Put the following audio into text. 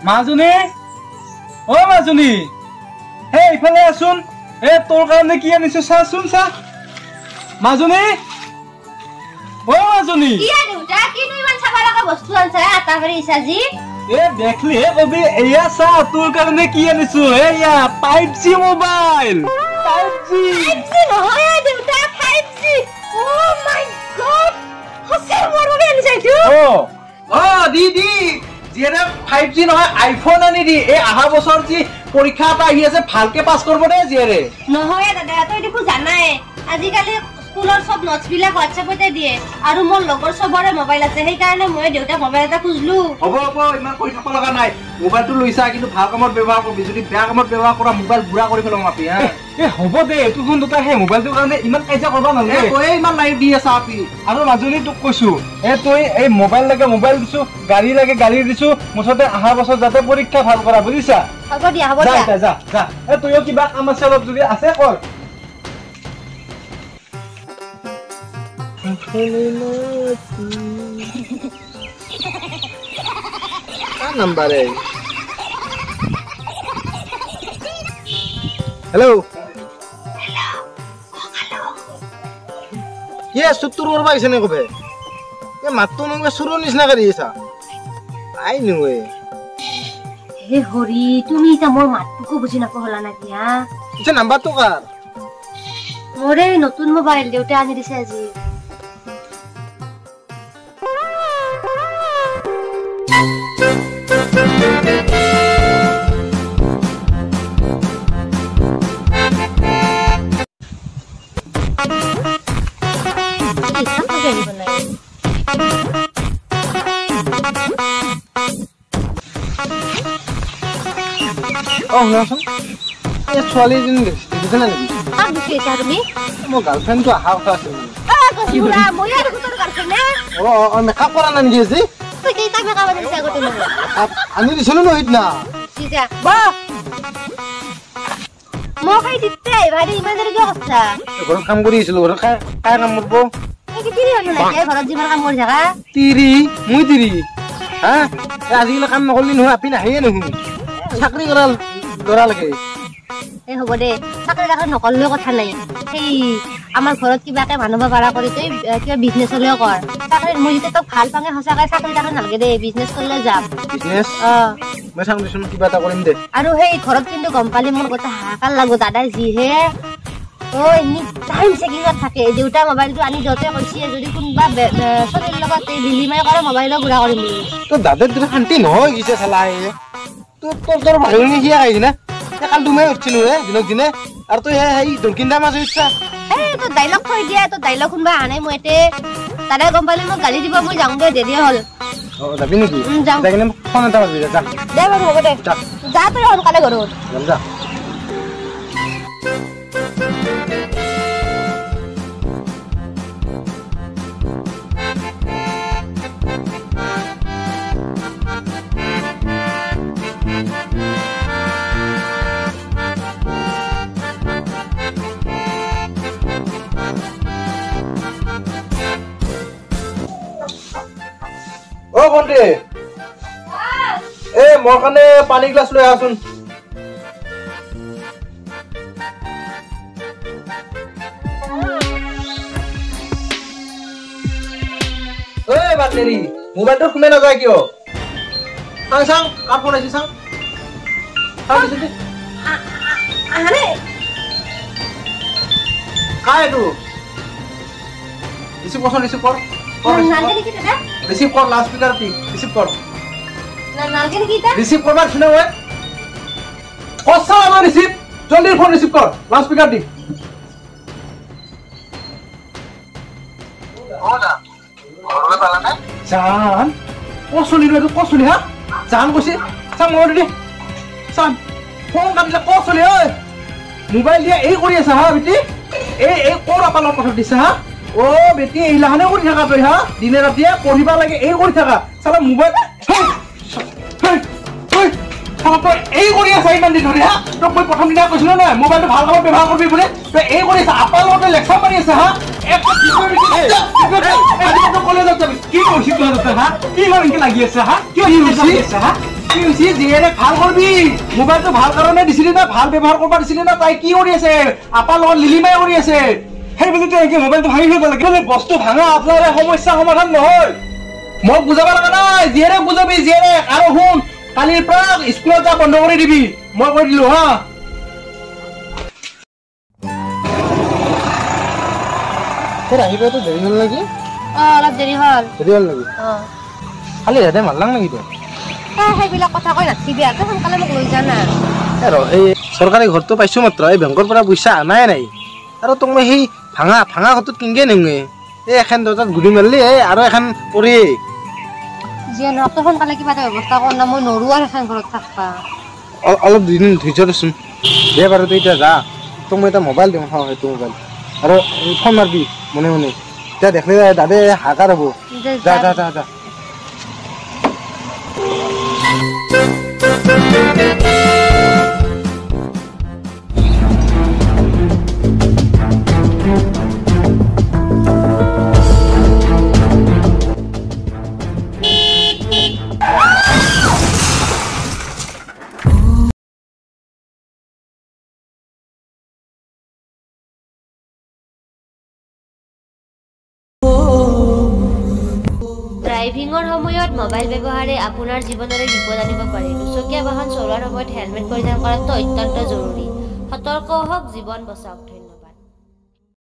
মাজনী ও মাজনী হে ইফালে আসুন এ তোর কারণে কি আনিছো চাচোন চা মাজনী ও মাজনী কি আনিউটা কিনো ইমান চাবা লাগা বস্তু আনছা আটা ভৰি ইসাজি এ দেখলি হে কবি এয়া চা তোর কারণে কি আনিছো এয়া 5G মোবাইল 5G নহয় দেউতা 5G ও মাই গড হসে মোৰ বাবে আনিছাইছো ও দিদি যেনে 5G নহয় আইফোন আনি দি এই আহা বছৰ যি পৰীক্ষা এটা আহি আছে ভালকে পাস কৰিব দে জিৰে নহয় দাদা তই দেখো জানাই আজিকালি স্কুলৰ সব নোটছ বিলাক WhatsAppতে দিয়ে আৰু মোৰ লগৰ সবৰে মোবাইল আছে সেই কাৰণে মই দেউতা মোবাইল এটা খুজলু হ'ব ইমান কৈ থাক লগা নাই মোবাইলটো লৈছা কিন্তু ভাল কামত ব্যৱহাৰ কৰবি যদি বেয়া কামত ব্যৱহাৰ কৰা মোবাইল বুঢ়া কৰি পেলাম আপি হা এ হ'ব দে এইটো কোন দুটা হে মোবাইলটোৰ কাৰণে ইমান কাইজা কৰবা নালাগে তই ইমান লাইট দি আছা আপি আৰু মাজনী তোক কৈছো এ তই এই মোবাইল লাগে মোবাইল দিছো গাড়ী লাগে গাড়ী দিছো মুঠতে আহা বছৰ যাতে পৰীক্ষা ভাল কৰা বুজিছা হ'ব দিয়া যা এ তইও কিবা কাম আছে অলপ যদি আছে কৰ number है हेलो ये सुत्तुर और भाई से ने को बे ये मात्तो में सुरो निसना करी ऐसा आई नु हे हरी তুমি তা মোর মাতটুকু বুঝি না কহলা না কি হ্যাঁ আচ্ছা নাম্বার তো কার মোরে নতুন মোবাইল দেউতা আনি দিছে আজি Oh, langsung. Ya soalnya ini di sana lagi. Ah, bisa cari ni. Mau girlfriend tu ahal kasih. Ah, kau sudah mau ya aku tu girlfriend ya. Oh, makeup orang nanti sih. Tu kita makeup orang bisa aku tu. Ani di sana loh itna. Sisa, bah. Mau kau ditte, hari ini mana lagi apa? Orang kamu guri selalu orang kaya kamu bo. Ini tiri orang lagi, orang jimat kamu guri jaga. Tiri, mui tiri. Hah? Azilah kamu ngolin huwa pina hiya nih. চাকৰি কৰা দৰা লাগে এ হ'ব দে চাকৰি কাকৰি নকৰলেও কথা নাই সেই আমাৰ ঘৰত কিবাকে মানুহ পাৰা কৰি তই কিবা বিজনেছ হলেও কৰ চাকৰি মই যেতিয়া তোক ভাল পাঙে সঁচাকৈ চাকৰি কাকৰি নালাগে দে বিজনেছ কৰিলে যাম বিজনেছ মই চাম দিছোন কিবা এটা কৰিম দে আৰু সেই ঘৰত কিন্তু গম পালি মোৰ কথা হাহাকাৰ লাগো দাদাই যিহে ও এনি টাইম চেকিঙত থাকে দেউতা মোবাইলটো আনি যতে কৈছে যদি কোনোবা ছোৱালীৰ লগত লিলিমাই কৰে মোবাইলৰ গুড়া কৰিম বুলি তো দাদাৰ দৰে শান্তি নহয় কিছে চালাই তোর ভাইনি হিয়া আইছ না কাল তুমি উঠছিলো হে দিনক দিনে আর তুই এই দরকিন্দা মাছ উঠছা এই তো ডায়লগ কই দিয়া তো ডায়লগ শুনবা আনাই মইতে তারে গম পালে মই গালি দিব মই যাওঁগে দেৰি হল ও যাবি নেকি যাগনে ফোন এটা বাজি যা দে বাৰু হ'ব দে যা তই সোনকালে ঘৰত যা ও বন্ধে এ মোৰ কাৰণে পানী গ্লাস লৈ আছোন ঐ বাটলেৰি মোবাইলটো শুনে না যায় কিয় সাং কার ফোন আছে সাং দিছে আরে কাই এটো রিসিভ কর নালকে কি দাদা রিসিভ কর লাউড স্পিকার দি রিসিভ কর নালকে কি তা রিসিভ করবার শুনে ওই কসা আমার রিসিভ জলদি ফোন রিসিভ কর লাউড স্পিকার দি ওনা করবে পালা না জান কসলি রে কসলি হ্যাঁ জান কইছে সাম মোর দি সাম ফোন কাটলে কসলি ওই মোবাইল দিয়া এই কৰি আছে হা বিটি এই কোৰা পালৰ কথা দিছে হা ও বেটি এইলাহানে কৰি থাকা তই হা দিনে ৰাতিয়ে পঢ়িবা লাগে এই কৰি থাকা সালা মোবাইল এই কৰি আছে ইমান দিন ধৰি হা তই মই প্ৰথম দিনা কৈছিলো না মোবাইলটো ভাল কামত ব্যৱহাৰ কৰিবি বুলি তই এই কৰি আছে আপা লগতে লেকচাৰ মাৰি আছে হা কলেজত যাবি কি কৰিছিস হা কি ইমান লাগি আছে হা কি লাগি আছে হা কি হৈছে জীয়েৰে ভাল কৰবি মোবাইলটো ভাল কাৰণে দিছিলি না ভাল ব্যৱহাৰ কৰিব দিছিলি না তাই কি কৰি আছে আপাৰ লগত লিলিমাই কৰি আছে সেই বুলি তই কি মোবাইলটো ভাঙি থৈ গ'লে বস্তু ভাঙা আপোনাৰ সমস্যা সমাধান নহয় মোক বুজাব লগা নাই জীয়েৰে বুজাবি জীয়েৰে আৰু শুন কালিৰ পৰা স্কুলত যা বন্ধ কৰি দিবি মই কৈ দিলো হা আহিবতো দেৰি হ'ল নেকি অলপ দেৰি হ'ল নেকি খালি হেঁতে মাৰলাং নেকি তই সেইবিলাক কথা কৈ নাথাকিবি আকৌ সোনকালে মোক লৈ যা না এই চৰকাৰী ঘৰটো পাইছো মাত্ৰ এই বেংকৰ পৰা পইচা আনাই নাই আৰু তোক মই সেই ভাঙা ঘৰটোত কিনকে নিওঁগে এই এখন দৰ্জাত গুলি মাৰিলি আৰু এখন পৰি যিয়ে নহওক তই সোনকালে কিবা এটা ব্যৱস্থা কৰ না মই নৰো আৰু এখন ঘৰত থাকবা অলপ দুদিন ধৈৰ্য দেচোন দে বাৰু তই এতিয়া যা তোক মই এটা মোবাইল দিওঁ সেইটো মোবাইল আৰু ফোন মাৰবি মনে মনে এতিয়া দেখিলে দাদে হাকাৰ হ'ব যা যা যা যা ড্ৰাইভিঙৰ সময়ত মোবাইল ব্যৱহাৰে আপোনাৰ জীৱনলৈ বিপদ আনিব পাৰে দুচকীয়া বাহন চলোৱাৰ সময়ত হেলমেট পৰিধান কৰাটো অত্যন্ত জৰুৰী সতৰ্ক হওক জীৱন বচাওক